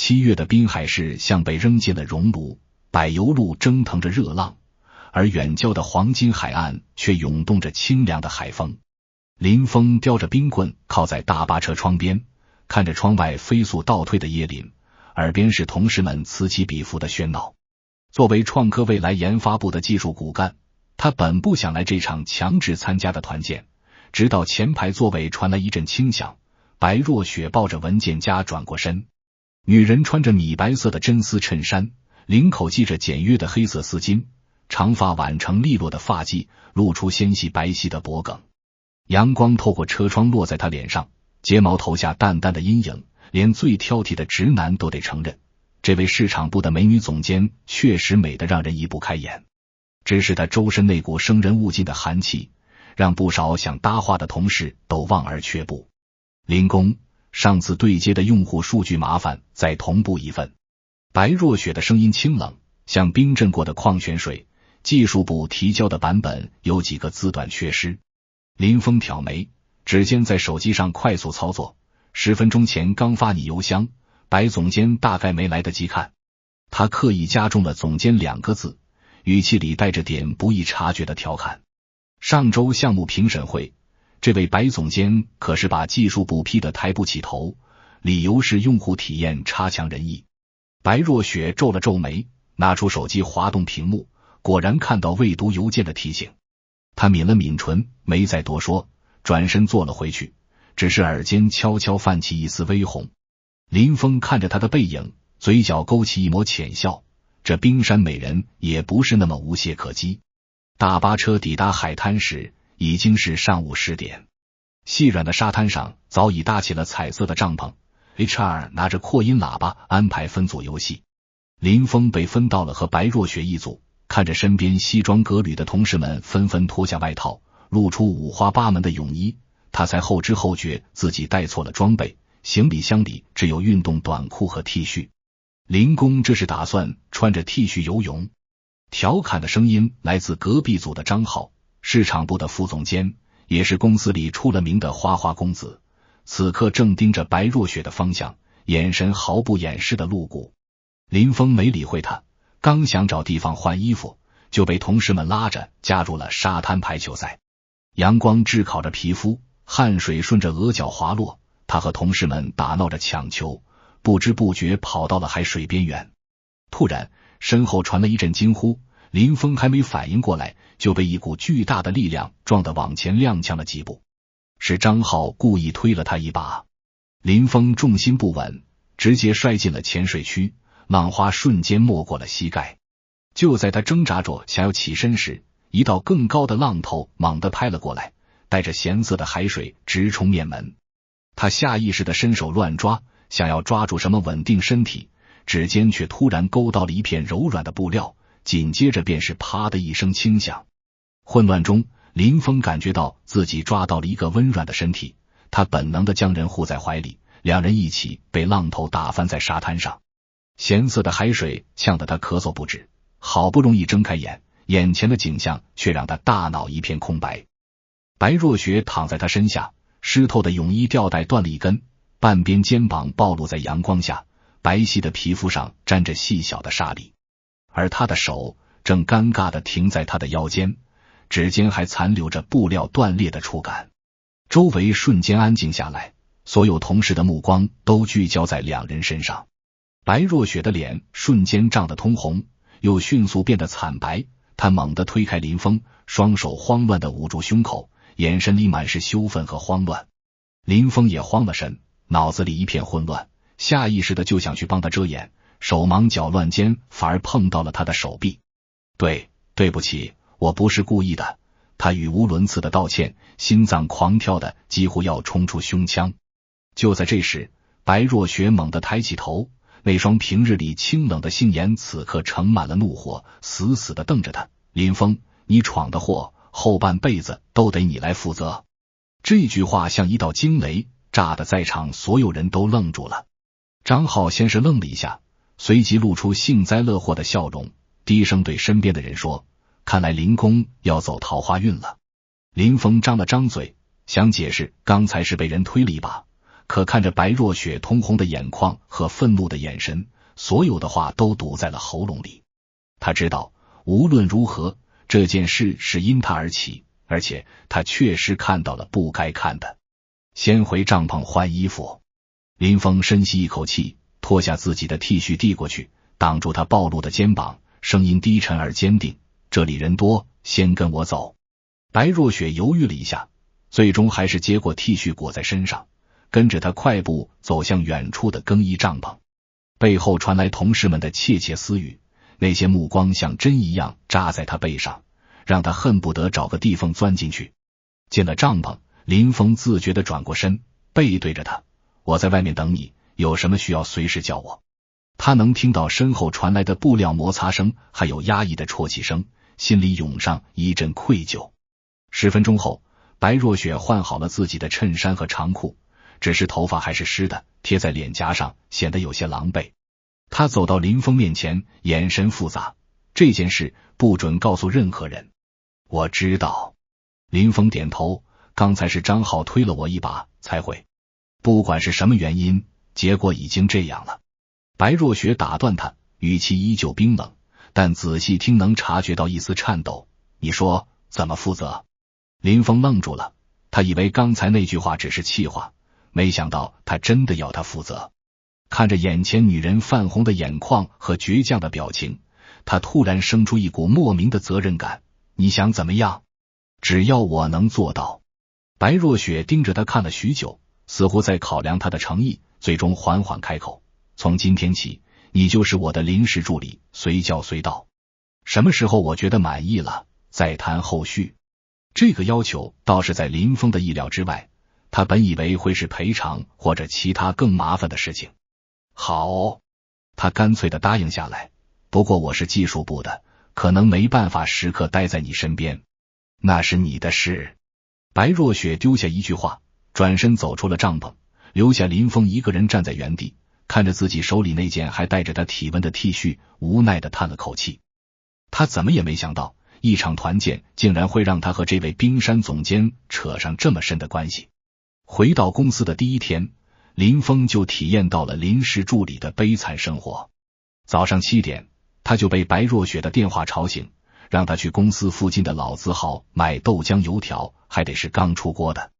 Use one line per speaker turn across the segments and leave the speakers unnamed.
7月的滨海市像被扔进了熔炉，柏油路蒸腾着热浪，而远郊的黄金海岸却涌动着清凉的海风。林峰叼着冰棍靠在大巴车窗边，看着窗外飞速倒退的椰林，耳边是同事们此起彼伏的喧闹。作为创科未来研发部的技术骨干，他本不想来这场强制参加的团建，直到前排座位传来一阵轻响，白若雪抱着文件夹转过身。女人穿着米白色的真丝衬衫，领口系着简约的黑色丝巾，长发挽成利落的发髻，露出纤细白皙的脖颈。阳光透过车窗落在她脸上，睫毛投下淡淡的阴影，连最挑剔的直男都得承认，这位市场部的美女总监确实美得让人移不开眼。只是她周身那股生人勿近的寒气，让不少想搭话的同事都望而却步。林工，上次对接的用户数据麻烦再同步一份。白若雪的声音清冷，像冰镇过的矿泉水，技术部提交的版本有几个字短缺失。林峰挑眉，指尖在手机上快速操作，10分钟前刚发你邮箱，白总监大概没来得及看。他刻意加重了总监2个字，语气里带着点不易察觉的调侃。上周项目评审会，这位白总监可是把技术部批得抬不起头，理由是用户体验差强人意。白若雪皱了皱眉，拿出手机滑动屏幕，果然看到未读邮件的提醒。他抿了抿唇，没再多说，转身坐了回去，只是耳尖悄悄泛起一丝微红。林峰看着他的背影，嘴角勾起一抹浅笑，这冰山美人也不是那么无懈可击。大巴车抵达海滩时已经是上午10点，细软的沙滩上早已搭起了彩色的帐篷， HR 拿着扩音喇叭安排分组游戏。林峰被分到了和白若雪一组，看着身边西装革履的同事们纷纷脱下外套，露出五花八门的泳衣，他才后知后觉自己带错了装备，行李箱里只有运动短裤和 T 恤。林工这是打算穿着 T 恤游泳？调侃的声音来自隔壁组的张浩，市场部的副总监，也是公司里出了名的花花公子，此刻正盯着白若雪的方向，眼神毫不掩饰的露骨。林峰没理会他，刚想找地方换衣服，就被同事们拉着加入了沙滩排球赛。阳光炙烤着皮肤，汗水顺着额角滑落，他和同事们打闹着抢球，不知不觉跑到了海水边缘。突然身后传了一阵惊呼，林峰还没反应过来，就被一股巨大的力量撞得往前踉跄了几步。是张浩故意推了他一把，林峰重心不稳，直接摔进了浅水区，浪花瞬间没过了膝盖。就在他挣扎着想要起身时，一道更高的浪头猛地拍了过来，带着咸涩的海水直冲面门。他下意识地伸手乱抓，想要抓住什么稳定身体，指尖却突然勾到了一片柔软的布料，紧接着便是啪的一声轻响。混乱中，林峰感觉到自己抓到了一个温软的身体，他本能地将人护在怀里，两人一起被浪头打翻在沙滩上。咸涩的海水呛得他咳嗽不止，好不容易睁开眼，眼前的景象却让他大脑一片空白。白若雪躺在他身下，湿透的泳衣吊带断了一根，半边肩膀暴露在阳光下，白皙的皮肤上沾着细小的沙粒，而他的手正尴尬地停在他的腰间，指尖还残留着布料断裂的触感。周围瞬间安静下来，所有同事的目光都聚焦在两人身上。白若雪的脸瞬间涨得通红，又迅速变得惨白，她猛地推开林峰，双手慌乱地捂住胸口，眼神里满是羞愤和慌乱。林峰也慌了神，脑子里一片混乱，下意识的就想去帮他遮掩，手忙脚乱间反而碰到了他的手臂。对不起，我不是故意的，他语无伦次的道歉，心脏狂跳的几乎要冲出胸腔。就在这时，白若雪猛地抬起头，那双平日里清冷的杏眼此刻盛满了怒火，死死地瞪着他。林峰，你闯的祸，后半辈子都得你来负责。这句话像一道惊雷，炸得在场所有人都愣住了。张浩先是愣了一下，随即露出幸灾乐祸的笑容，低声对身边的人说，看来林公要走桃花运了。林峰张了张嘴，想解释刚才是被人推了一把，可看着白若雪通红的眼眶和愤怒的眼神，所有的话都堵在了喉咙里。他知道无论如何，这件事是因他而起，而且他确实看到了不该看的。先回帐篷换衣服。林峰深吸一口气，脱下自己的 T 恤递过去，挡住他暴露的肩膀，声音低沉而坚定，这里人多，先跟我走。白若雪犹豫了一下，最终还是接过 T 恤裹在身上，跟着他快步走向远处的更衣帐篷。背后传来同事们的窃窃私语，那些目光像针一样扎在他背上，让他恨不得找个地缝钻进去。进了帐篷，林峰自觉地转过身，背对着他，我在外面等你，有什么需要随时叫我。他能听到身后传来的布料摩擦声，还有压抑的啜泣声，心里涌上一阵愧疚。10分钟后，白若雪换好了自己的衬衫和长裤，只是头发还是湿的，贴在脸颊上，显得有些狼狈。他走到林峰面前，眼神复杂，这件事不准告诉任何人。我知道。林峰点头，刚才是张浩推了我一把才会。不管是什么原因，结果已经这样了。白若雪打断他，语气依旧冰冷，但仔细听能察觉到一丝颤抖。你说怎么负责？林峰愣住了，他以为刚才那句话只是气话，没想到他真的要他负责。看着眼前女人泛红的眼眶和倔强的表情，他突然生出一股莫名的责任感。你想怎么样？只要我能做到。白若雪盯着他看了许久，似乎在考量他的诚意，最终缓缓开口，从今天起，你就是我的临时助理，随叫随到。什么时候我觉得满意了，再谈后续。这个要求倒是在林峰的意料之外，他本以为会是赔偿或者其他更麻烦的事情。好，他干脆地答应下来，不过我是技术部的，可能没办法时刻待在你身边。那是你的事。白若雪丢下一句话，转身走出了帐篷，留下林峰一个人站在原地，看着自己手里那件还带着他体温的 T 恤，无奈地叹了口气。他怎么也没想到，一场团建竟然会让他和这位冰山总监扯上这么深的关系。回到公司的第一天，林峰就体验到了临时助理的悲惨生活。早上7点，他就被白若雪的电话吵醒，让他去公司附近的老字号买豆浆油条，还得是刚出锅的。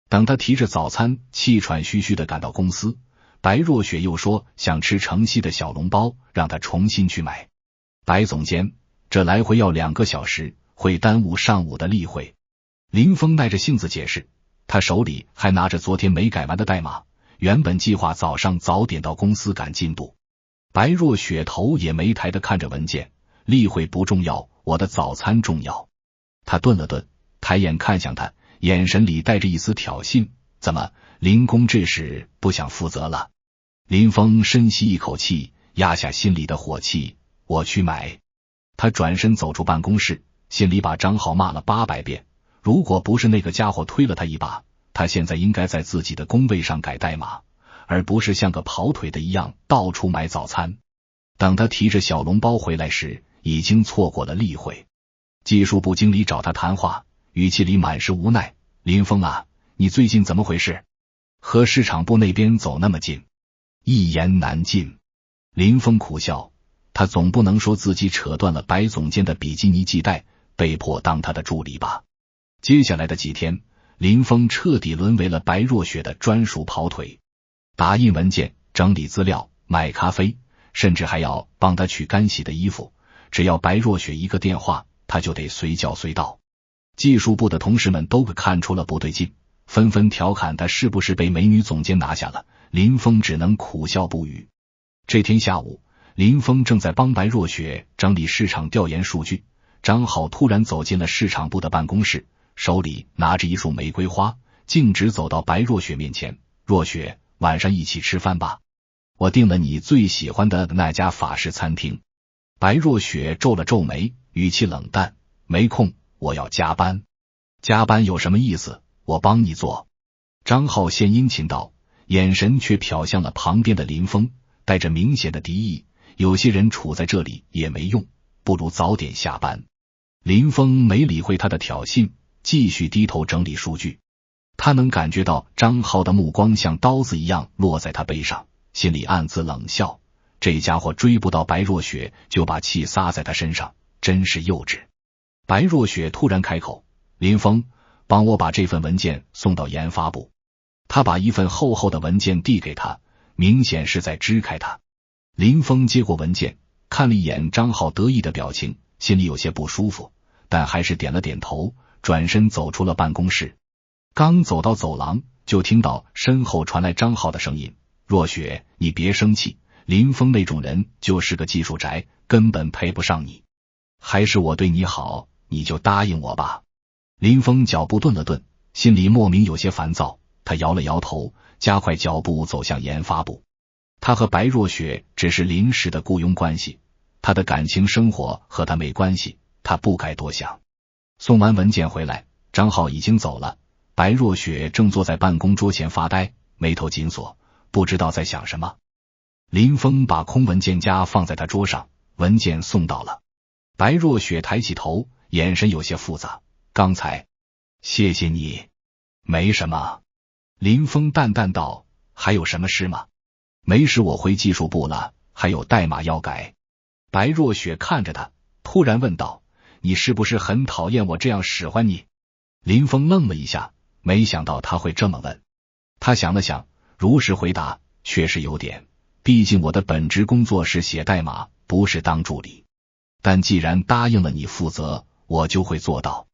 等他提着早餐气喘吁吁地赶到公司，白若雪又说想吃城西的小笼包，让他重新去买。白总监，这来回要2个小时，会耽误上午的例会。林峰耐着性子解释，他手里还拿着昨天没改完的代码，原本计划早上早点到公司赶进度。白若雪头也没抬地看着文件，例会不重要，我的早餐重要。他顿了顿，抬眼看向他，眼神里带着一丝挑衅，怎么，林公这事不想负责了？林峰深吸一口气，压下心里的火气，我去买。他转身走出办公室，心里把张浩骂了800遍，如果不是那个家伙推了他一把，他现在应该在自己的工位上改代码，而不是像个跑腿的一样到处买早餐。等他提着小笼包回来时，已经错过了例会。技术部经理找他谈话，语气里满是无奈，林峰啊，你最近怎么回事？和市场部那边走那么近？一言难尽。林峰苦笑，他总不能说自己扯断了白总监的比基尼系带，被迫当他的助理吧。接下来的几天，林峰彻底沦为了白若雪的专属跑腿，打印文件、整理资料、买咖啡，甚至还要帮他取干洗的衣服，只要白若雪一个电话，他就得随叫随到。技术部的同事们都看出了不对劲，纷纷调侃他是不是被美女总监拿下了。林峰只能苦笑不语。这天下午，林峰正在帮白若雪整理市场调研数据，张浩突然走进了市场部的办公室，手里拿着一束玫瑰花，径直走到白若雪面前。若雪，晚上一起吃饭吧，我订了你最喜欢的那家法式餐厅。白若雪皱了皱眉，语气冷淡，没空，我要加班。加班有什么意思？我帮你做。张浩献殷勤道，眼神却瞟向了旁边的林峰，带着明显的敌意，有些人处在这里也没用，不如早点下班。林峰没理会他的挑衅，继续低头整理数据。他能感觉到张浩的目光像刀子一样落在他背上，心里暗自冷笑，这家伙追不到白若雪就把气撒在他身上，真是幼稚。白若雪突然开口，林峰，帮我把这份文件送到研发部。他把一份厚厚的文件递给他，明显是在支开他。林峰接过文件，看了一眼张浩得意的表情，心里有些不舒服，但还是点了点头，转身走出了办公室。刚走到走廊，就听到身后传来张浩的声音，若雪，你别生气，林峰那种人就是个技术宅，根本配不上你，还是我对你好，你就答应我吧。林峰脚步顿了顿，心里莫名有些烦躁，他摇了摇头，加快脚步走向研发部。他和白若雪只是临时的雇佣关系，他的感情生活和他没关系，他不该多想。送完文件回来，张浩已经走了，白若雪正坐在办公桌前发呆，眉头紧锁，不知道在想什么。林峰把空文件夹放在他桌上，文件送到了。白若雪抬起头，眼神有些复杂，刚才谢谢你。没什么。林峰淡淡道，还有什么事吗？没事，我回技术部了，还有代码要改。白若雪看着他，突然问道，你是不是很讨厌我这样使唤你？林峰愣了一下，没想到他会这么问。他想了想，如实回答，确实有点，毕竟我的本职工作是写代码，不是当助理。但既然答应了你负责，我就会做到。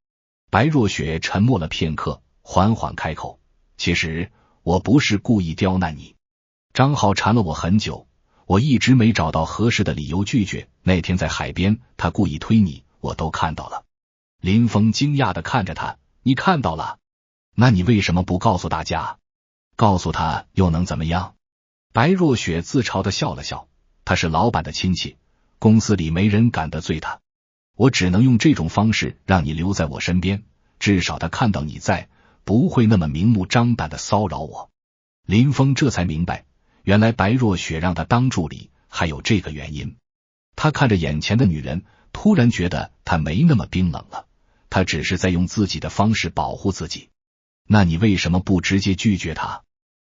白若雪沉默了片刻，缓缓开口，其实我不是故意刁难你。张浩缠了我很久，我一直没找到合适的理由拒绝，那天在海边他故意推你，我都看到了。林峰惊讶地看着他，你看到了？那你为什么不告诉大家？告诉他又能怎么样？白若雪自嘲地笑了笑，他是老板的亲戚，公司里没人敢得罪他，我只能用这种方式让你留在我身边，至少他看到你在，不会那么明目张胆地骚扰我。林峰这才明白，原来白若雪让他当助理还有这个原因。他看着眼前的女人，突然觉得她没那么冰冷了，她只是在用自己的方式保护自己。那你为什么不直接拒绝她？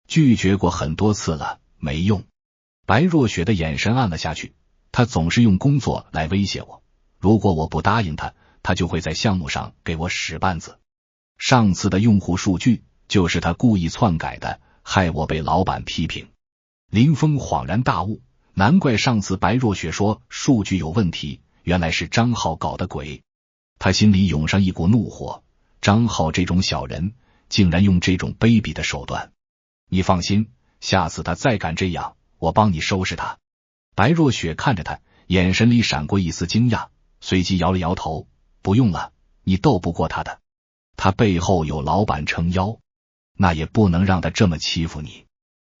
拒绝过很多次了，没用。白若雪的眼神暗了下去，她总是用工作来威胁我，如果我不答应她，她就会在项目上给我使绊子。上次的用户数据就是她故意篡改的，害我被老板批评。林峰恍然大悟，难怪上次白若雪说数据有问题，原来是张浩搞的鬼。他心里涌上一股怒火，张浩这种小人竟然用这种卑鄙的手段。你放心，下次他再敢这样，我帮你收拾他。白若雪看着他，眼神里闪过一丝惊讶，随即摇了摇头，不用了，你斗不过他的，他背后有老板撑腰，那也不能让他这么欺负你。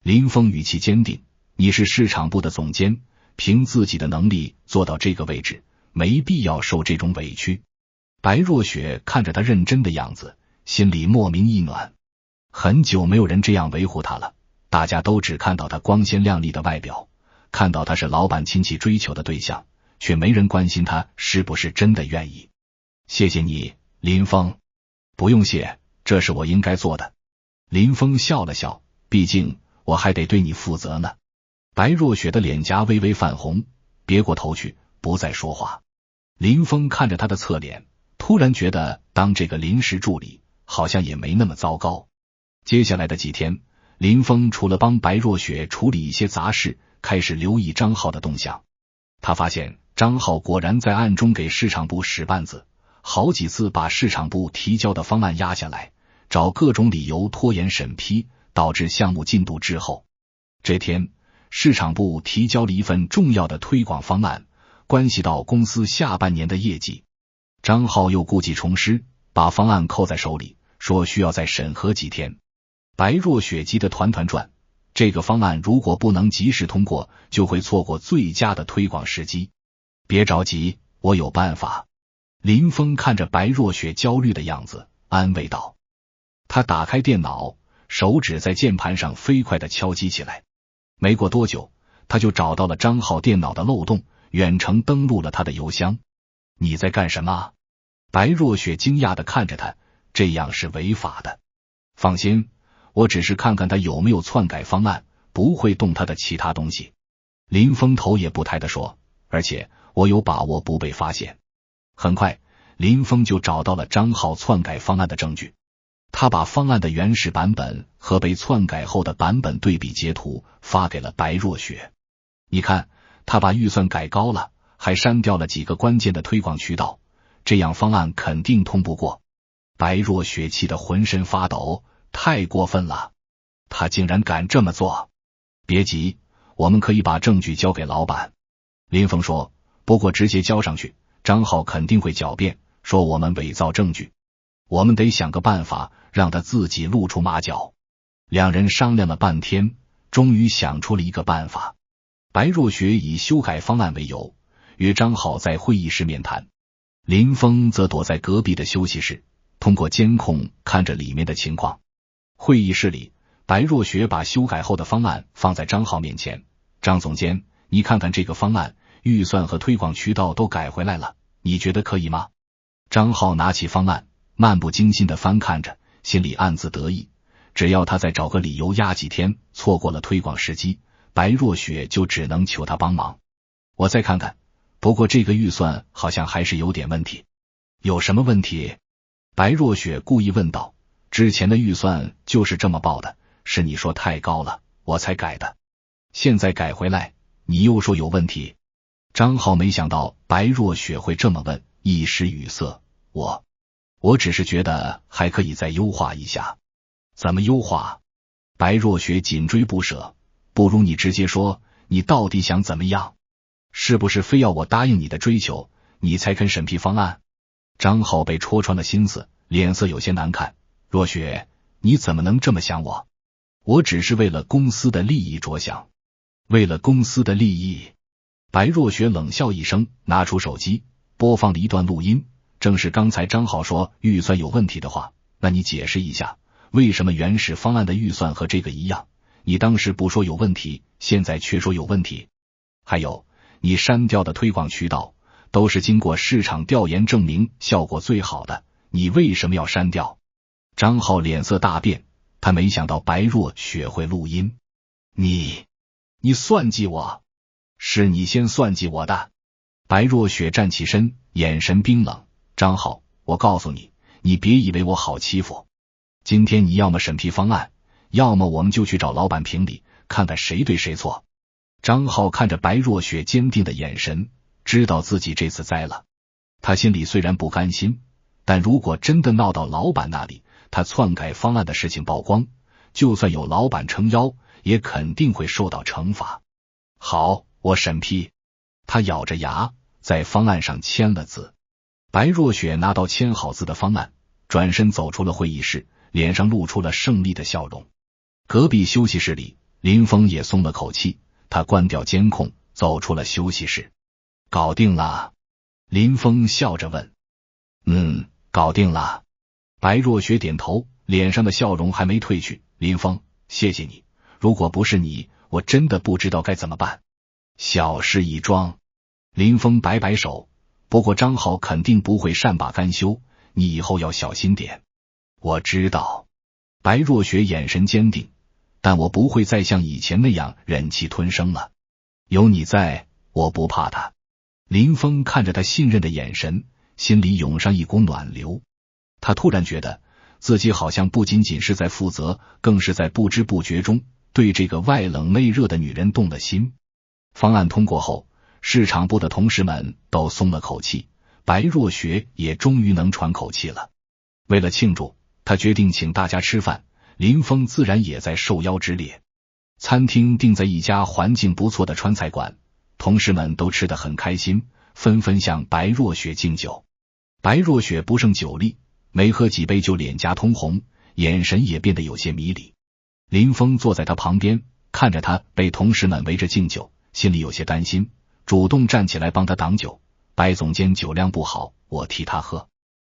林峰语气坚定，你是市场部的总监，凭自己的能力做到这个位置，没必要受这种委屈。白若雪看着他认真的样子，心里莫名一暖。很久没有人这样维护他了，大家都只看到他光鲜亮丽的外表，看到他是老板亲戚追求的对象，却没人关心他是不是真的愿意。谢谢你，林峰。不用谢，这是我应该做的。林峰笑了笑，毕竟我还得对你负责呢。白若雪的脸颊微微泛红，别过头去，不再说话。林峰看着他的侧脸，突然觉得当这个临时助理好像也没那么糟糕。接下来的几天，林峰除了帮白若雪处理一些杂事，开始留意张浩的动向。他发现张浩果然在暗中给市场部使绊子，好几次把市场部提交的方案压下来，找各种理由拖延审批，导致项目进度滞后。这天，市场部提交了一份重要的推广方案，关系到公司下半年的业绩。张浩又故技重施，把方案扣在手里，说需要再审核几天。白若雪急得团团转，这个方案如果不能及时通过，就会错过最佳的推广时机。别着急，我有办法。林峰看着白若雪焦虑的样子，安慰道。他打开电脑，手指在键盘上飞快地敲击起来。没过多久，他就找到了张浩电脑的漏洞，远程登录了他的邮箱。你在干什么？白若雪惊讶地看着他，这样是违法的。放心，我只是看看他有没有篡改方案，不会动他的其他东西。林峰头也不抬地说，而且我有把握不被发现。很快，林峰就找到了张浩篡改方案的证据。他把方案的原始版本和被篡改后的版本对比截图发给了白若雪。你看，他把预算改高了，还删掉了几个关键的推广渠道，这样方案肯定通不过。白若雪气得浑身发抖，太过分了，他竟然敢这么做。别急，我们可以把证据交给老板。林峰说，不过直接交上去，张浩肯定会狡辩，说我们伪造证据。我们得想个办法，让他自己露出马脚。两人商量了半天，终于想出了一个办法。白若雪以修改方案为由，约张浩在会议室面谈。林峰则躲在隔壁的休息室，通过监控看着里面的情况。会议室里，白若雪把修改后的方案放在张浩面前。张总监，你看看这个方案，预算和推广渠道都改回来了，你觉得可以吗？张浩拿起方案，漫不经心地翻看着，心里暗自得意，只要他再找个理由压几天，错过了推广时机，白若雪就只能求他帮忙。我再看看，不过这个预算好像还是有点问题。有什么问题？白若雪故意问道。之前的预算就是这么报的，是你说太高了，我才改的。现在改回来，你又说有问题。张浩没想到白若雪会这么问，一时语塞。我只是觉得还可以再优化一下。怎么优化？白若雪紧追不舍。不如你直接说，你到底想怎么样？是不是非要我答应你的追求，你才肯审批方案？张浩被戳穿了心思，脸色有些难看。若雪，你怎么能这么想我？我只是为了公司的利益着想。为了公司的利益？白若雪冷笑一声，拿出手机，播放了一段录音，正是刚才张浩说预算有问题的话。那你解释一下，为什么原始方案的预算和这个一样？你当时不说有问题，现在却说有问题。还有，你删掉的推广渠道都是经过市场调研证明效果最好的，你为什么要删掉？张浩脸色大变，他没想到白若雪会录音。你算计我？是你先算计我的。白若雪站起身，眼神冰冷。张浩，我告诉你，你别以为我好欺负。今天你要么审批方案，要么我们就去找老板评理，看看谁对谁错。张浩看着白若雪坚定的眼神，知道自己这次栽了。他心里虽然不甘心，但如果真的闹到老板那里，他篡改方案的事情曝光，就算有老板撑腰，也肯定会受到惩罚。好，我审批。他咬着牙在方案上签了字。白若雪拿到签好字的方案，转身走出了会议室，脸上露出了胜利的笑容。隔壁休息室里，林峰也松了口气，他关掉监控，走出了休息室。搞定了？林峰笑着问。搞定了。白若雪点头，脸上的笑容还没褪去。林峰，谢谢你，如果不是你，我真的不知道该怎么办。小事一桩。林峰摆摆手，不过张浩肯定不会善罢甘休，你以后要小心点。我知道。白若雪眼神坚定，但我不会再像以前那样忍气吞声了。有你在，我不怕他。林峰看着他信任的眼神，心里涌上一股暖流。他突然觉得自己好像不仅仅是在负责，更是在不知不觉中对这个外冷内热的女人动了心。方案通过后，市场部的同事们都松了口气，白若雪也终于能喘口气了。为了庆祝，他决定请大家吃饭，林峰自然也在受邀之列。餐厅定在一家环境不错的川菜馆，同事们都吃得很开心，纷纷向白若雪敬酒。白若雪不胜酒力，没喝几杯就脸颊通红，眼神也变得有些迷离。林峰坐在他旁边，看着他被同事们围着敬酒，心里有些担心，主动站起来帮他挡酒。白总监酒量不好，我替他喝。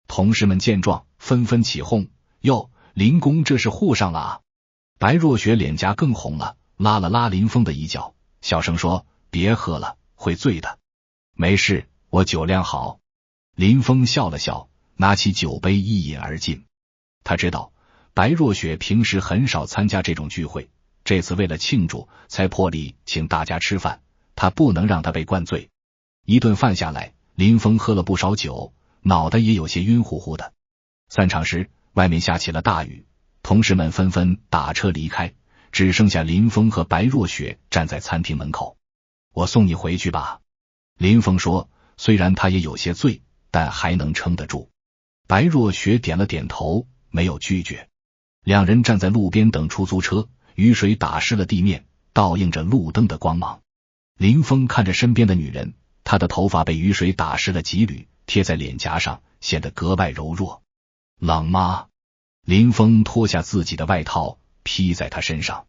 同事们见状纷纷起哄，哟，林公这是护上了啊！白若雪脸颊更红了，拉了拉林峰的衣角，小声说，别喝了，会醉的。没事，我酒量好。林峰笑了笑，拿起酒杯一饮而尽。他知道白若雪平时很少参加这种聚会，这次为了庆祝，才破例请大家吃饭，他不能让他被灌醉。一顿饭下来，林峰喝了不少酒，脑袋也有些晕乎乎的。散场时，外面下起了大雨，同事们纷纷打车离开，只剩下林峰和白若雪站在餐厅门口。我送你回去吧。林峰说，虽然他也有些醉，但还能撑得住。白若雪点了点头，没有拒绝。两人站在路边等出租车，雨水打湿了地面，倒映着路灯的光芒。林峰看着身边的女人，她的头发被雨水打湿了几缕，贴在脸颊上，显得格外柔弱。冷吗？林峰脱下自己的外套披在她身上。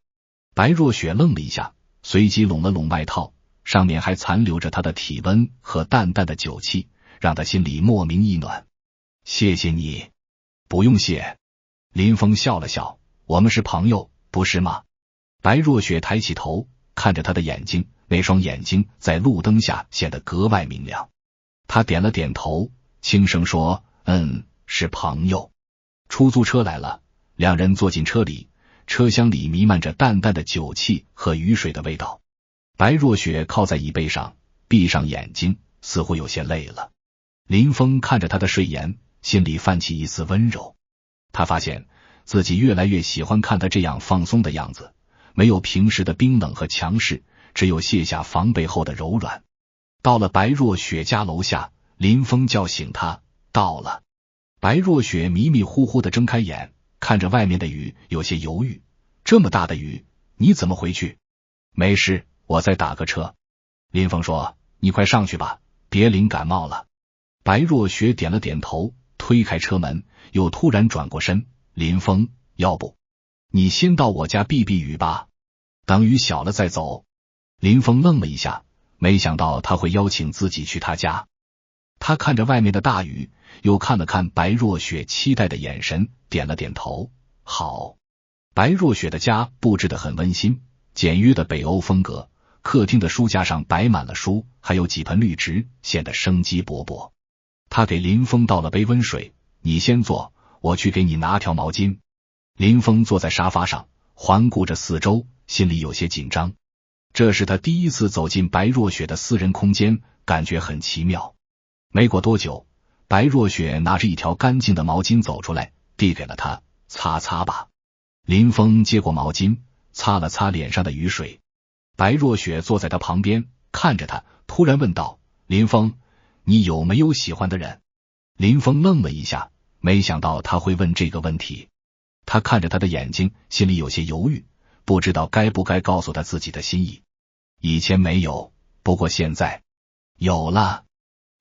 白若雪愣了一下，随即拢了拢外套，上面还残留着她的体温和淡淡的酒气，让她心里莫名一暖。谢谢你。不用谢。林峰笑了笑，我们是朋友，不是吗？白若雪抬起头，看着他的眼睛，那双眼睛在路灯下显得格外明亮。他点了点头，轻声说，是朋友。出租车来了，两人坐进车里，车厢里弥漫着淡淡的酒气和雨水的味道。白若雪靠在椅背上，闭上眼睛，似乎有些累了。林峰看着他的睡颜，心里泛起一丝温柔。他发现自己越来越喜欢看他这样放松的样子，没有平时的冰冷和强势，只有卸下防备后的柔软。到了白若雪家楼下，林峰叫醒他，到了。白若雪迷迷糊糊地睁开眼，看着外面的雨，有些犹豫。这么大的雨，你怎么回去？没事，我再打个车。林峰说，你快上去吧，别淋感冒了。白若雪点了点头，推开车门，又突然转过身，林峰，要不你先到我家避避雨吧，等雨小了再走。林峰愣了一下，没想到他会邀请自己去他家。他看着外面的大雨，又看了看白若雪期待的眼神，点了点头，好。白若雪的家布置得很温馨，简约的北欧风格，客厅的书架上摆满了书，还有几盆绿植，显得生机勃勃。他给林峰倒了杯温水，你先坐，我去给你拿条毛巾。林峰坐在沙发上，环顾着四周，心里有些紧张。这是他第一次走进白若雪的私人空间，感觉很奇妙。没过多久，白若雪拿着一条干净的毛巾走出来，递给了他，擦擦吧。林峰接过毛巾，擦了擦脸上的雨水。白若雪坐在他旁边，看着他，突然问道，林峰，你有没有喜欢的人？林峰愣了一下，没想到他会问这个问题。他看着他的眼睛，心里有些犹豫，不知道该不该告诉他自己的心意。以前没有，不过现在有了。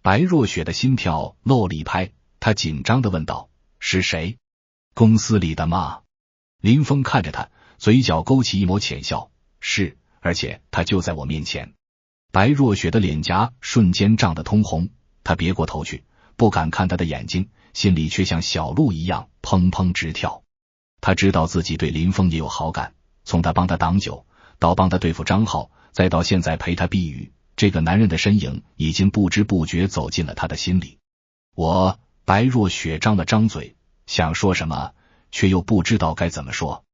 白若雪的心跳漏了一拍，她紧张地问道，是谁？公司里的吗？林峰看着他，嘴角勾起一抹浅笑，是，而且他就在我面前。白若雪的脸颊瞬间涨得通红，她别过头去，不敢看他的眼睛，心里却像小鹿一样砰砰直跳。他知道自己对林峰也有好感，从他帮他挡酒，到帮他对付张浩，再到现在陪他避雨，这个男人的身影已经不知不觉走进了他的心里。白若雪张了张嘴，想说什么，却又不知道该怎么说。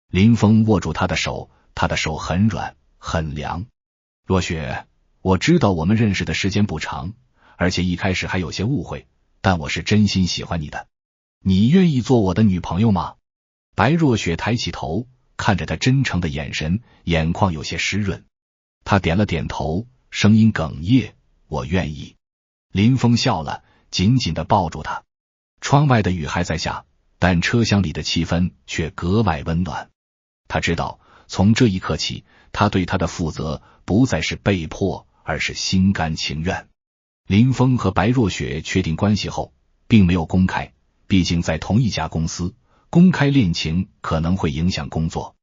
林峰握住他的手，他的手很软很凉。若雪，我知道我们认识的时间不长，而且一开始还有些误会，但我是真心喜欢你的。你愿意做我的女朋友吗？白若雪抬起头，看着他真诚的眼神，眼眶有些湿润。他点了点头，声音哽咽，我愿意。林峰笑了，紧紧地抱住他。窗外的雨还在下，但车厢里的气氛却格外温暖。他知道，从这一刻起，他对他的负责不再是被迫，而是心甘情愿。林峰和白若雪确定关系后，并没有公开，毕竟在同一家公司，公开恋情可能会影响工作。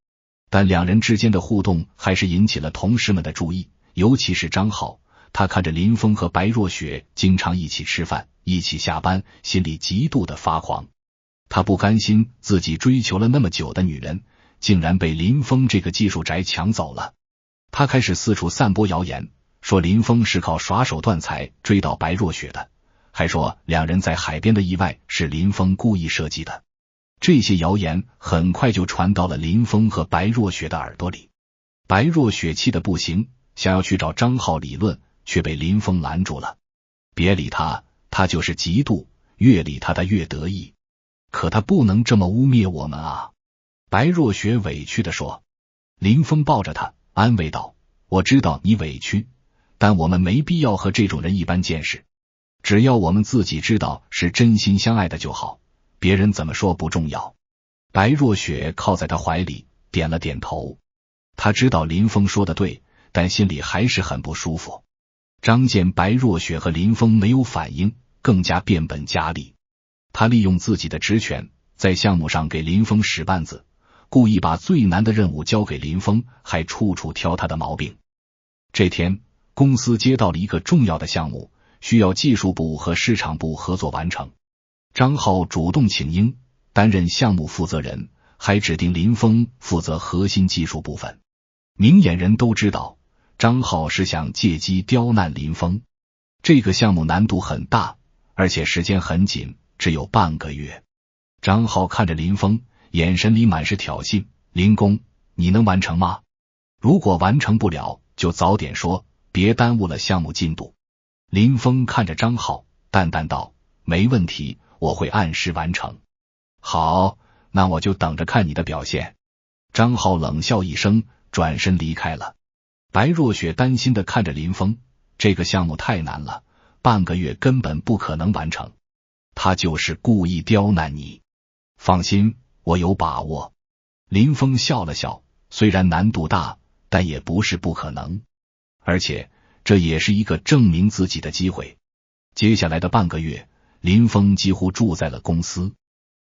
但两人之间的互动还是引起了同事们的注意，尤其是张浩，他看着林峰和白若雪经常一起吃饭，一起下班，心里极度的发狂。他不甘心自己追求了那么久的女人，竟然被林峰这个技术宅抢走了。他开始四处散播谣言，说林峰是靠耍手段才追到白若雪的，还说两人在海边的意外是林峰故意设计的。这些谣言很快就传到了林峰和白若雪的耳朵里。白若雪气得不行，想要去找张浩理论，却被林峰拦住了。别理他，他就是嫉妒，越理他越得意。可他不能这么污蔑我们啊！白若雪委屈地说。林峰抱着他，安慰道：我知道你委屈，但我们没必要和这种人一般见识。只要我们自己知道是真心相爱的就好，别人怎么说不重要。白若雪靠在他怀里，点了点头。他知道林峰说的对，但心里还是很不舒服。张见白若雪和林峰没有反应，更加变本加厉。他利用自己的职权，在项目上给林峰使绊子，故意把最难的任务交给林峰，还处处挑他的毛病。这天，公司接到了一个重要的项目，需要技术部和市场部合作完成。张浩主动请缨，担任项目负责人，还指定林峰负责核心技术部分。明眼人都知道，张浩是想借机刁难林峰。这个项目难度很大，而且时间很紧，只有半个月。张浩看着林峰，眼神里满是挑衅：林工，你能完成吗？如果完成不了，就早点说，别耽误了项目进度。林峰看着张浩，淡淡道：没问题，我会按时完成。好，那我就等着看你的表现。张浩冷笑一声，转身离开了。白若雪担心地看着林峰，这个项目太难了，半个月根本不可能完成。他就是故意刁难你。放心，我有把握。林峰笑了笑，虽然难度大，但也不是不可能。而且这也是一个证明自己的机会。接下来的半个月，林峰几乎住在了公司。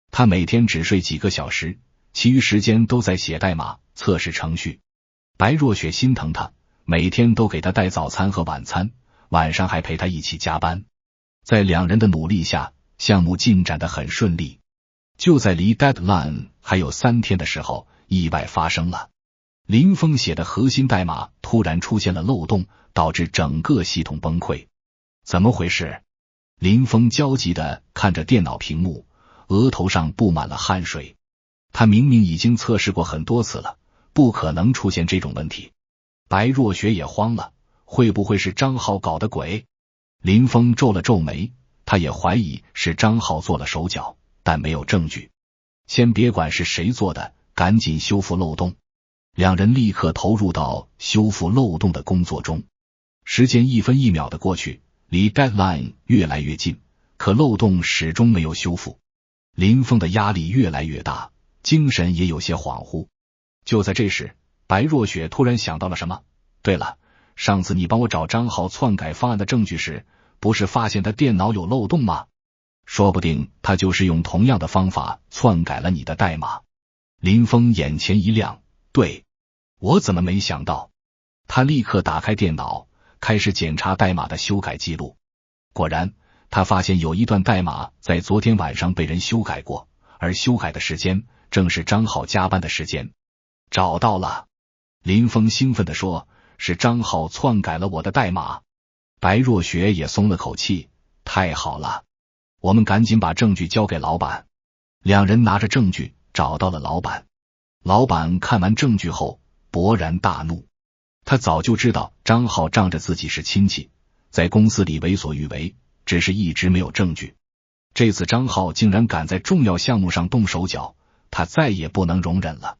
他每天只睡几个小时，其余时间都在写代码、测试程序。白若雪心疼他，每天都给他带早餐和晚餐，晚上还陪他一起加班。在两人的努力下，项目进展得很顺利。就在离 deadline 还有3天的时候，意外发生了。林峰写的核心代码突然出现了漏洞，导致整个系统崩溃。怎么回事？林峰焦急地看着电脑屏幕，额头上布满了汗水。他明明已经测试过很多次了，不可能出现这种问题。白若雪也慌了，会不会是张浩搞的鬼？林峰皱了皱眉，他也怀疑是张浩做了手脚，但没有证据。先别管是谁做的，赶紧修复漏洞。两人立刻投入到修复漏洞的工作中。时间一分一秒的过去，离 deadline 越来越近，可漏洞始终没有修复。林峰的压力越来越大，精神也有些恍惚。就在这时，白若雪突然想到了什么。对了，上次你帮我找张浩篡改方案的证据时，不是发现他电脑有漏洞吗？说不定他就是用同样的方法篡改了你的代码。林峰眼前一亮，对，我怎么没想到？他立刻打开电脑，开始检查代码的修改记录。果然，他发现有一段代码在昨天晚上被人修改过，而修改的时间正是张浩加班的时间。找到了！林峰兴奋地说，是张浩篡改了我的代码。白若雪也松了口气，太好了，我们赶紧把证据交给老板。两人拿着证据找到了老板。老板看完证据后勃然大怒，他早就知道张浩仗着自己是亲戚，在公司里为所欲为，只是一直没有证据。这次张浩竟然敢在重要项目上动手脚，他再也不能容忍了。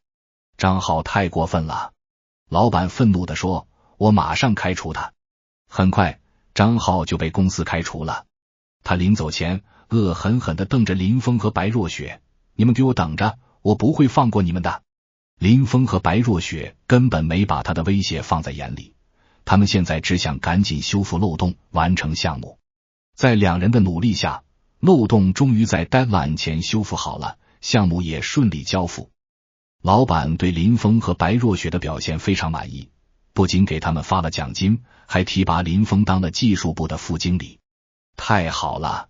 张浩太过分了，老板愤怒地说，我马上开除他。很快，张浩就被公司开除了。他临走前恶狠狠地瞪着林峰和白若雪，你们给我等着，我不会放过你们的。林峰和白若雪根本没把他的威胁放在眼里，他们现在只想赶紧修复漏洞，完成项目。在两人的努力下，漏洞终于在 deadline 前修复好了，项目也顺利交付。老板对林峰和白若雪的表现非常满意，不仅给他们发了奖金，还提拔林峰当了技术部的副经理。太好了！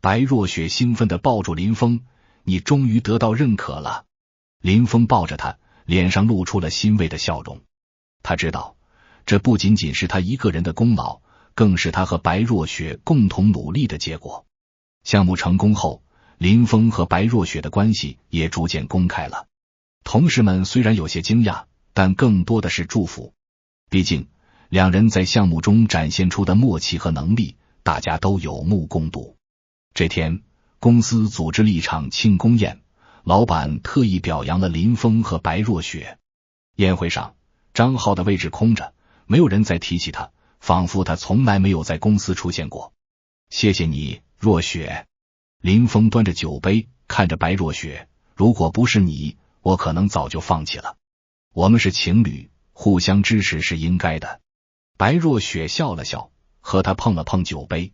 白若雪兴奋地抱住林峰，你终于得到认可了。林峰抱着他，脸上露出了欣慰的笑容。他知道，这不仅仅是他一个人的功劳，更是他和白若雪共同努力的结果。项目成功后，林峰和白若雪的关系也逐渐公开了。同事们虽然有些惊讶，但更多的是祝福。毕竟两人在项目中展现出的默契和能力，大家都有目共睹。这天，公司组织了一场庆功宴，老板特意表扬了林峰和白若雪。宴会上，张浩的位置空着，没有人再提起他，仿佛他从来没有在公司出现过。谢谢你，若雪。林峰端着酒杯看着白若雪，如果不是你，我可能早就放弃了。我们是情侣，互相支持是应该的。白若雪笑了笑，和他碰了碰酒杯。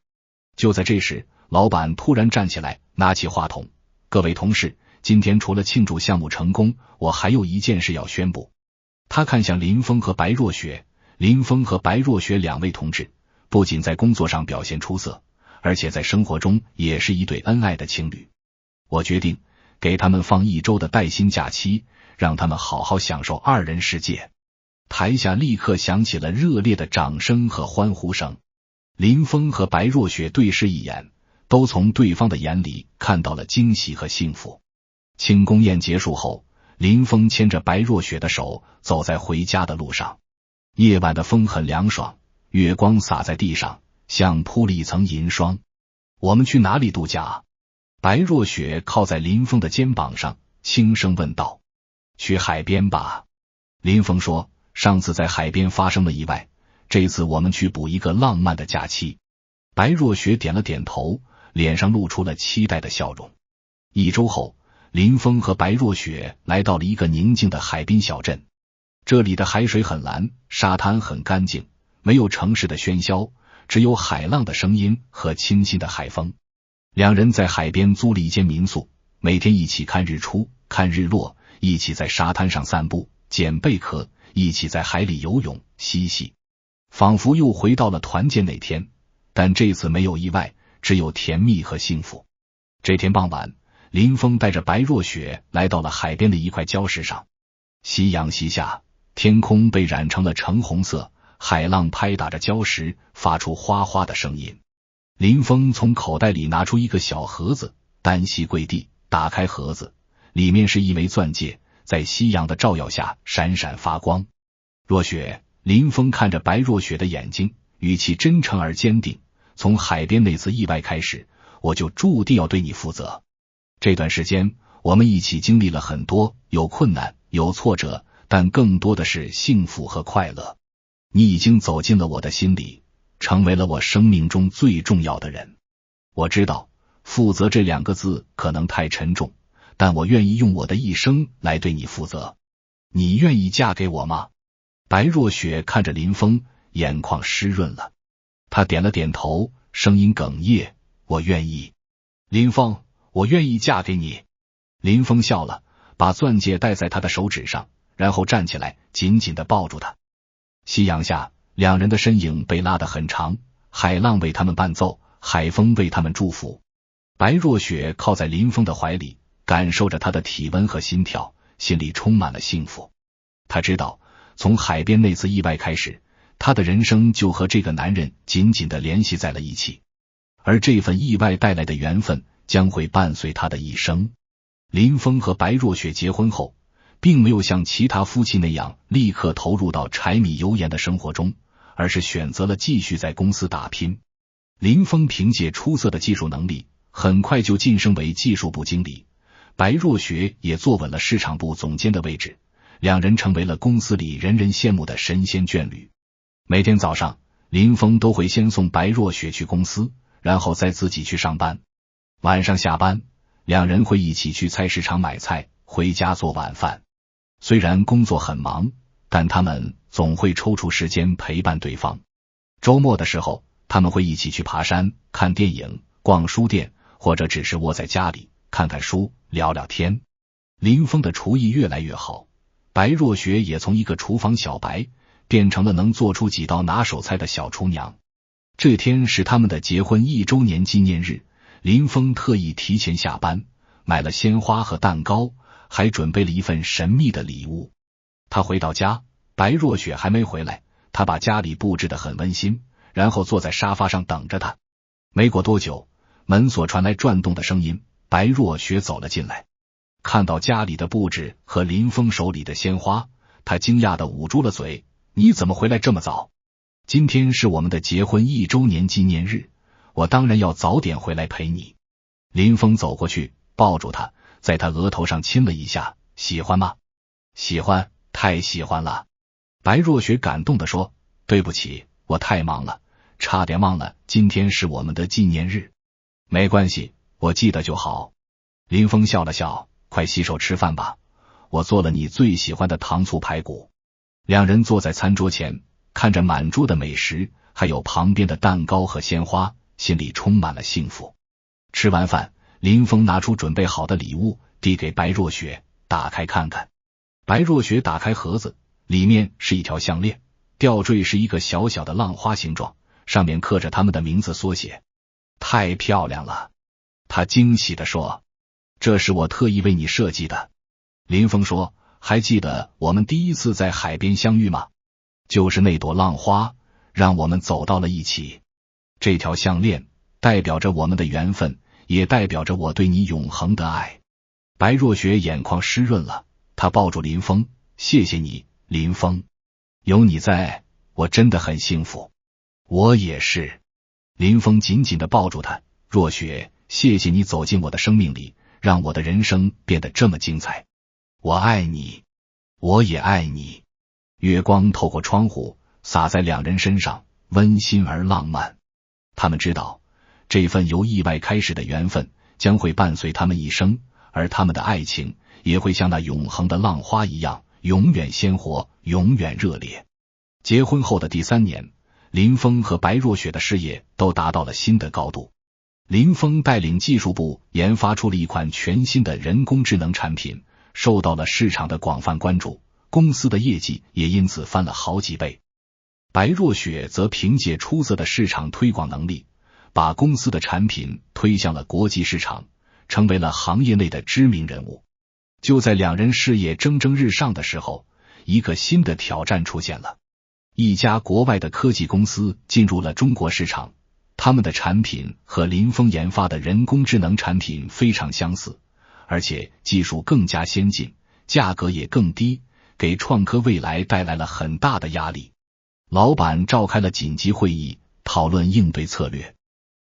就在这时，老板突然站起来，拿起话筒：各位同事，今天除了庆祝项目成功，我还有一件事要宣布。他看向林峰和白若雪，林峰和白若雪两位同志不仅在工作上表现出色，而且在生活中也是一对恩爱的情侣。我决定给他们放1周的带薪假期，让他们好好享受二人世界。台下立刻响起了热烈的掌声和欢呼声。林峰和白若雪对视一眼，都从对方的眼里看到了惊喜和幸福。庆功宴结束后，林峰牵着白若雪的手走在回家的路上。夜晚的风很凉爽，月光洒在地上，像铺了一层银霜。我们去哪里度假啊？白若雪靠在林峰的肩膀上，轻声问道。去海边吧。林峰说，上次在海边发生了意外，这次我们去补一个浪漫的假期。白若雪点了点头，脸上露出了期待的笑容。1周后，林峰和白若雪来到了一个宁静的海滨小镇。这里的海水很蓝，沙滩很干净，没有城市的喧嚣，只有海浪的声音和清新的海风。两人在海边租了一间民宿，每天一起看日出、看日落，一起在沙滩上散步、捡贝壳，一起在海里游泳、嬉戏，仿佛又回到了团建那天。但这次没有意外，只有甜蜜和幸福。这天傍晚，林峰带着白若雪来到了海边的一块礁石上。夕阳西下，天空被染成了橙红色，海浪拍打着礁石，发出哗哗的声音。林峰从口袋里拿出一个小盒子，单膝跪地，打开盒子，里面是一枚钻戒，在夕阳的照耀下闪闪发光。若雪，林峰看着白若雪的眼睛，语气真诚而坚定，从海边那次意外开始，我就注定要对你负责。这段时间我们一起经历了很多，有困难，有挫折，但更多的是幸福和快乐。你已经走进了我的心里，成为了我生命中最重要的人。我知道负责这2个字可能太沉重，但我愿意用我的一生来对你负责。你愿意嫁给我吗？白若雪看着林峰，眼眶湿润了。他点了点头，声音哽咽，我愿意。林峰，我愿意嫁给你。林峰笑了，把钻戒戴在他的手指上，然后站起来，紧紧地抱住他。夕阳下，两人的身影被拉得很长，海浪为他们伴奏，海风为他们祝福。白若雪靠在林峰的怀里，感受着他的体温和心跳，心里充满了幸福。他知道，从海边那次意外开始，他的人生就和这个男人紧紧地联系在了一起，而这份意外带来的缘分将会伴随他的一生。林峰和白若雪结婚后，并没有像其他夫妻那样立刻投入到柴米油盐的生活中，而是选择了继续在公司打拼。林峰凭借出色的技术能力，很快就晋升为技术部经理，白若雪也坐稳了市场部总监的位置，两人成为了公司里人人羡慕的神仙眷侣。每天早上，林峰都会先送白若雪去公司，然后再自己去上班。晚上下班，两人会一起去菜市场买菜，回家做晚饭。虽然工作很忙，但他们总会抽出时间陪伴对方。周末的时候，他们会一起去爬山、看电影、逛书店，或者只是窝在家里看看书、聊聊天。林峰的厨艺越来越好，白若雪也从一个厨房小白变成了能做出几道拿手菜的小厨娘。这天是他们的结婚1周年纪念日，林峰特意提前下班，买了鲜花和蛋糕，还准备了一份神秘的礼物。他回到家，白若雪还没回来，他把家里布置得很温馨，然后坐在沙发上等着他。没过多久，门锁传来转动的声音，白若雪走了进来，看到家里的布置和林峰手里的鲜花，他惊讶地捂住了嘴。你怎么回来这么早？今天是我们的结婚1周年纪念日，我当然要早点回来陪你。林峰走过去抱住他，在他额头上亲了一下。喜欢吗？喜欢，太喜欢了。白若雪感动地说，对不起，我太忙了，差点忘了今天是我们的纪念日。没关系，我记得就好。林峰笑了笑，快洗手吃饭吧，我做了你最喜欢的糖醋排骨。两人坐在餐桌前，看着满桌的美食，还有旁边的蛋糕和鲜花，心里充满了幸福。吃完饭，林峰拿出准备好的礼物，递给白若雪，打开看看。白若雪打开盒子，里面是一条项链，吊坠是一个小小的浪花形状，上面刻着他们的名字缩写。太漂亮了，她惊喜地说，这是我特意为你设计的。林峰说，还记得我们第一次在海边相遇吗？就是那朵浪花让我们走到了一起。这条项链代表着我们的缘分，也代表着我对你永恒的爱。白若雪眼眶湿润了，她抱住林峰，谢谢你，林峰，有你在，我真的很幸福。我也是。林峰紧紧地抱住她，若雪，谢谢你走进我的生命里，让我的人生变得这么精彩。我爱你，我也爱你。月光透过窗户洒在两人身上，温馨而浪漫。他们知道，这份由意外开始的缘分将会伴随他们一生，而他们的爱情也会像那永恒的浪花一样，永远鲜活，永远热烈。结婚后的第3年，林峰和白若雪的事业都达到了新的高度。林峰带领技术部研发出了一款全新的人工智能产品，受到了市场的广泛关注，公司的业绩也因此翻了好几倍。白若雪则凭借出色的市场推广能力，把公司的产品推向了国际市场，成为了行业内的知名人物。就在两人事业蒸蒸日上的时候，一个新的挑战出现了。一家国外的科技公司进入了中国市场，他们的产品和林峰研发的人工智能产品非常相似，而且技术更加先进，价格也更低，给创科未来带来了很大的压力。老板召开了紧急会议，讨论应对策略。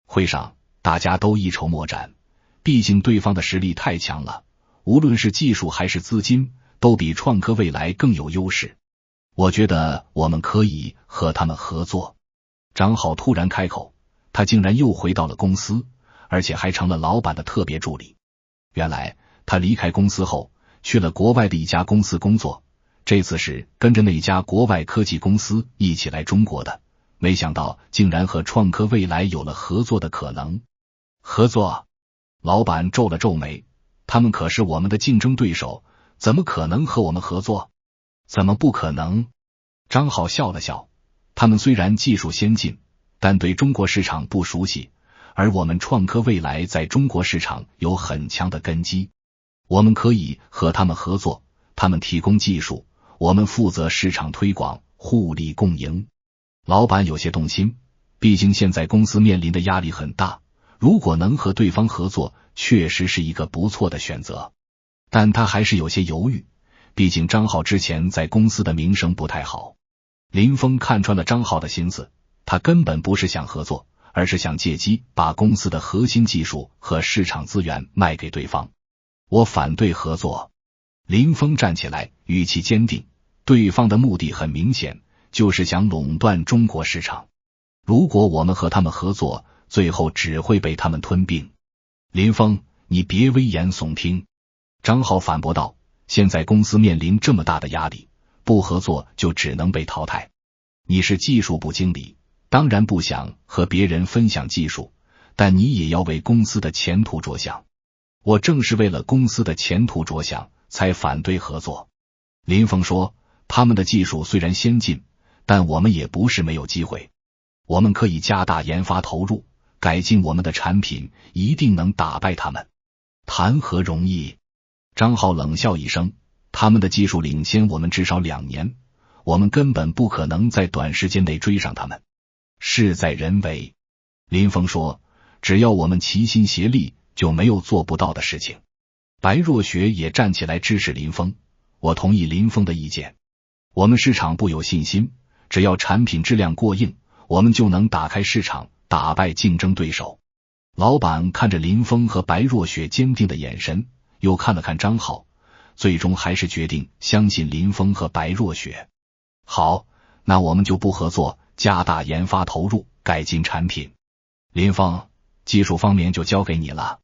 会上大家都一筹莫展，毕竟对方的实力太强了，无论是技术还是资金，都比创科未来更有优势。我觉得我们可以和他们合作。张浩突然开口，他竟然又回到了公司，而且还成了老板的特别助理。原来他离开公司后，去了国外的一家公司工作，这次是跟着那家国外科技公司一起来中国的，没想到竟然和创科未来有了合作的可能。合作？老板皱了皱眉，他们可是我们的竞争对手，怎么可能和我们合作？怎么不可能？张浩笑了笑，他们虽然技术先进，但对中国市场不熟悉，而我们创科未来在中国市场有很强的根基，我们可以和他们合作，他们提供技术，我们负责市场推广，互利共赢。老板有些动心，毕竟现在公司面临的压力很大，如果能和对方合作，确实是一个不错的选择。但他还是有些犹豫，毕竟张浩之前在公司的名声不太好。林峰看穿了张浩的心思，他根本不是想合作，而是想借机把公司的核心技术和市场资源卖给对方。我反对合作。林峰站起来，语气坚定，对方的目的很明显，就是想垄断中国市场。如果我们和他们合作，最后只会被他们吞并。林峰，你别危言耸听。张浩反驳道，现在公司面临这么大的压力，不合作就只能被淘汰。你是技术部经理，当然不想和别人分享技术，但你也要为公司的前途着想。我正是为了公司的前途着想，才反对合作。林峰说，他们的技术虽然先进，但我们也不是没有机会。我们可以加大研发投入，改进我们的产品，一定能打败他们。谈何容易？张浩冷笑一声，他们的技术领先我们至少2年，我们根本不可能在短时间内追上他们。事在人为。林峰说，只要我们齐心协力，就没有做不到的事情。白若雪也站起来支持林峰，我同意林峰的意见。我们市场部有信心，只要产品质量过硬，我们就能打开市场，打败竞争对手。老板看着林峰和白若雪坚定的眼神，又看了看张浩，最终还是决定相信林峰和白若雪。好，那我们就不合作，加大研发投入，改进产品。林峰，技术方面就交给你了。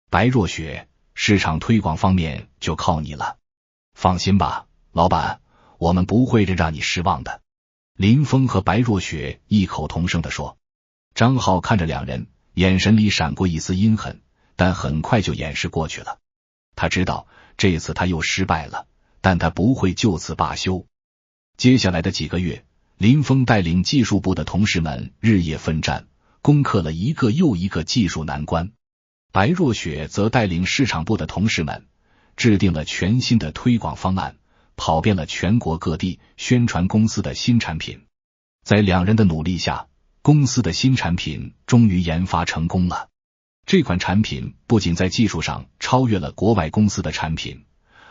白若雪，市场推广方面就靠你了。放心吧，老板，我们不会让你失望的。林峰和白若雪异口同声地说。张浩看着两人，眼神里闪过一丝阴狠，但很快就掩饰过去了。他知道这次他又失败了，但他不会就此罢休。接下来的几个月，林峰带领技术部的同事们日夜奋战，攻克了一个又一个技术难关。白若雪则带领市场部的同事们制定了全新的推广方案，跑遍了全国各地宣传公司的新产品。在两人的努力下，公司的新产品终于研发成功了。这款产品不仅在技术上超越了国外公司的产品，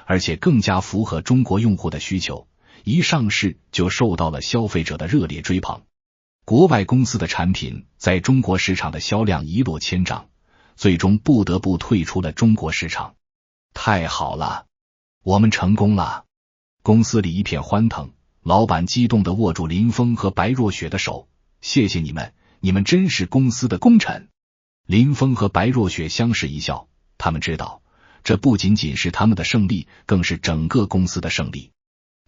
而且更加符合中国用户的需求，一上市就受到了消费者的热烈追捧。国外公司的产品在中国市场的销量一落千丈，最终不得不退出了中国市场。太好了，我们成功了！公司里一片欢腾，老板激动地握住林峰和白若雪的手，谢谢你们，你们真是公司的功臣。林峰和白若雪相视一笑，他们知道，这不仅仅是他们的胜利，更是整个公司的胜利。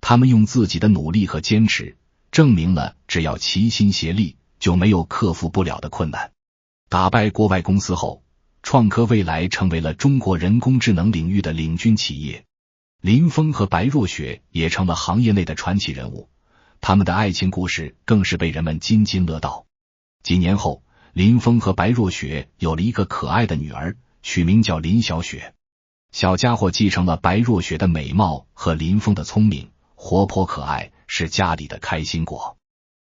他们用自己的努力和坚持，证明了只要齐心协力，就没有克服不了的困难。打败国外公司后，创科未来成为了中国人工智能领域的领军企业。林峰和白若雪也成了行业内的传奇人物，他们的爱情故事更是被人们津津乐道。几年后，林峰和白若雪有了一个可爱的女儿，取名叫林小雪。小家伙继承了白若雪的美貌和林峰的聪明，活泼可爱，是家里的开心果。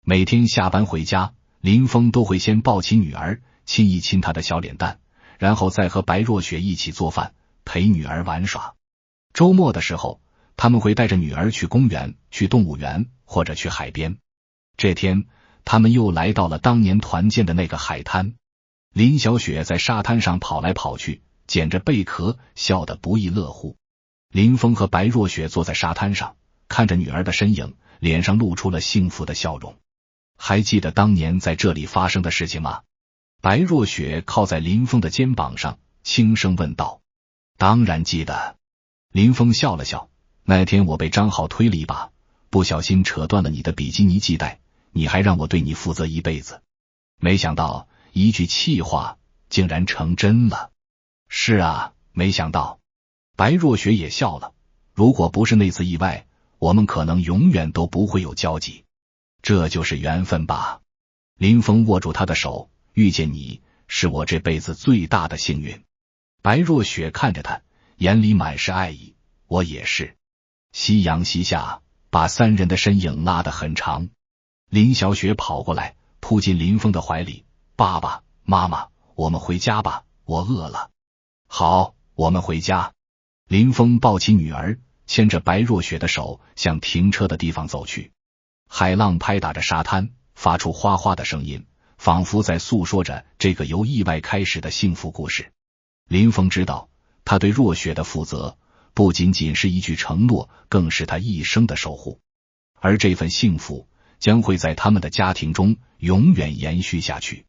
每天下班回家，林峰都会先抱起女儿，亲一亲她的小脸蛋，然后再和白若雪一起做饭，陪女儿玩耍。周末的时候，他们会带着女儿去公园、去动物园或者去海边。这天，他们又来到了当年团建的那个海滩。林小雪在沙滩上跑来跑去，捡着贝壳，笑得不亦乐乎。林峰和白若雪坐在沙滩上，看着女儿的身影，脸上露出了幸福的笑容。还记得当年在这里发生的事情吗？白若雪靠在林峰的肩膀上，轻声问道。当然记得。林峰笑了笑，那天我被张浩推了一把，不小心扯断了你的比基尼系带，你还让我对你负责一辈子。没想到一句气话竟然成真了。是啊，没想到。白若雪也笑了，如果不是那次意外，我们可能永远都不会有交集。这就是缘分吧。林峰握住她的手，遇见你是我这辈子最大的幸运。白若雪看着他，眼里满是爱意。我也是。夕阳西下，把三人的身影拉得很长。林小雪跑过来，扑进林峰的怀里。爸爸妈妈，我们回家吧，我饿了。好，我们回家。林峰抱起女儿，牵着白若雪的手向停车的地方走去。海浪拍打着沙滩，发出哗哗的声音，仿佛在诉说着这个由意外开始的幸福故事。林峰知道，他对若雪的负责不仅仅是一句承诺，更是他一生的守护。而这份幸福将会在他们的家庭中永远延续下去。